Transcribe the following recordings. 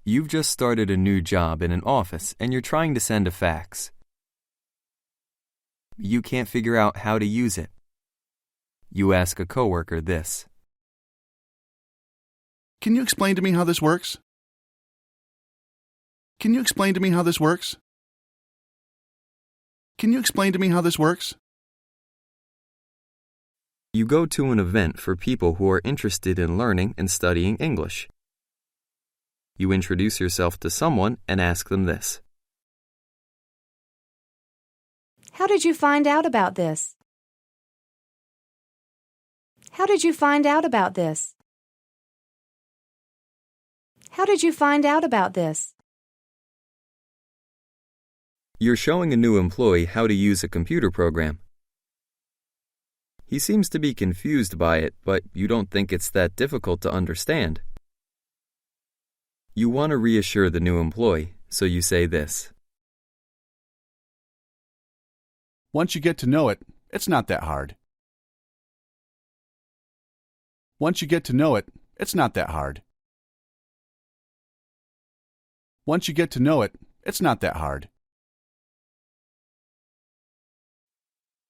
You've just started a new job in an office and you're trying to send a fax. You can't figure out how to use it. You ask a coworker this. Can you explain to me how this works? Can you explain to me how this works? Can you explain to me how this works? You go to an event for people who are interested in learning and studying English. You introduce yourself to someone and ask them this. How did you find out about this? How did you find out about this? How did you find out about this? You're showing a new employee how to use a computer program. He seems to be confused by it, but you don't think it's that difficult to understand. You want to reassure the new employee, so you say this. Once you get to know it, it's not that hard. Once you get to know it, it's not that hard. Once you get to know it, it's not that hard.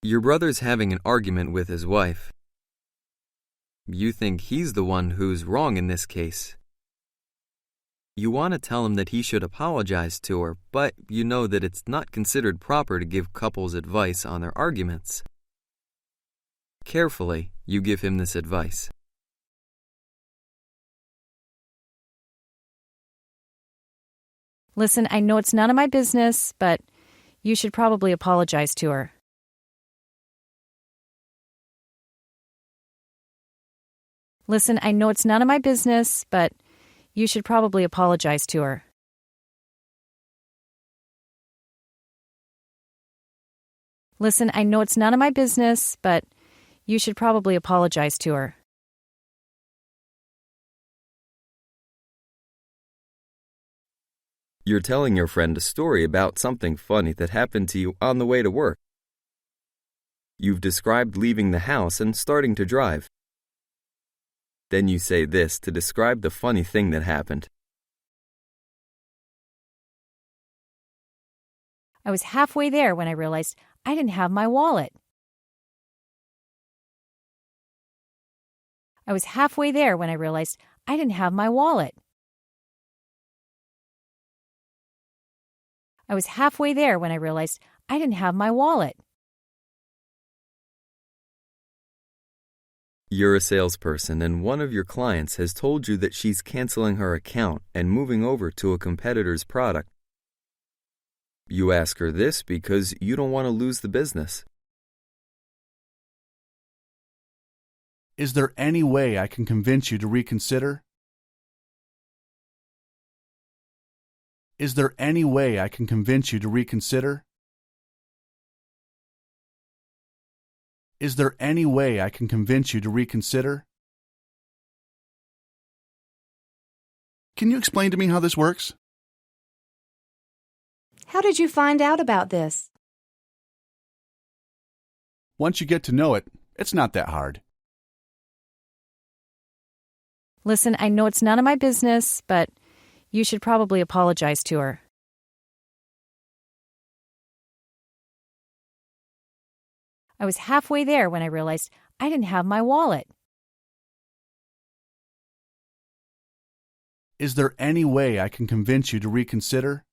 Your brother's having an argument with his wife. You think he's the one who's wrong in this case. You want to tell him that he should apologize to her, but you know that it's not considered proper to give couples advice on their arguments. Carefully, you give him this advice. Listen, I know it's none of my business, but you should probably apologize to her. Listen, I know it's none of my business, but you should probably apologize to her. Listen, I know it's none of my business, but you should probably apologize to her. You're telling your friend a story about something funny that happened to you on the way to work. You've described leaving the house and starting to drive. Then you say this to describe the funny thing that happened. I was halfway there when I realized I didn't have my wallet. I was halfway there when I realized I didn't have my wallet. I was halfway there when I realized I didn't have my wallet. You're a salesperson and one of your clients has told you that she's canceling her account and moving over to a competitor's product. You ask her this because you don't want to lose the business. Is there any way I can convince you to reconsider? Is there any way I can convince you to reconsider? Is there any way I can convince you to reconsider? Can you explain to me how this works? How did you find out about this? Once you get to know it, it's not that hard. Listen, I know it's none of my business, but you should probably apologize to her. I was halfway there when I realized I didn't have my wallet. Is there any way I can convince you to reconsider?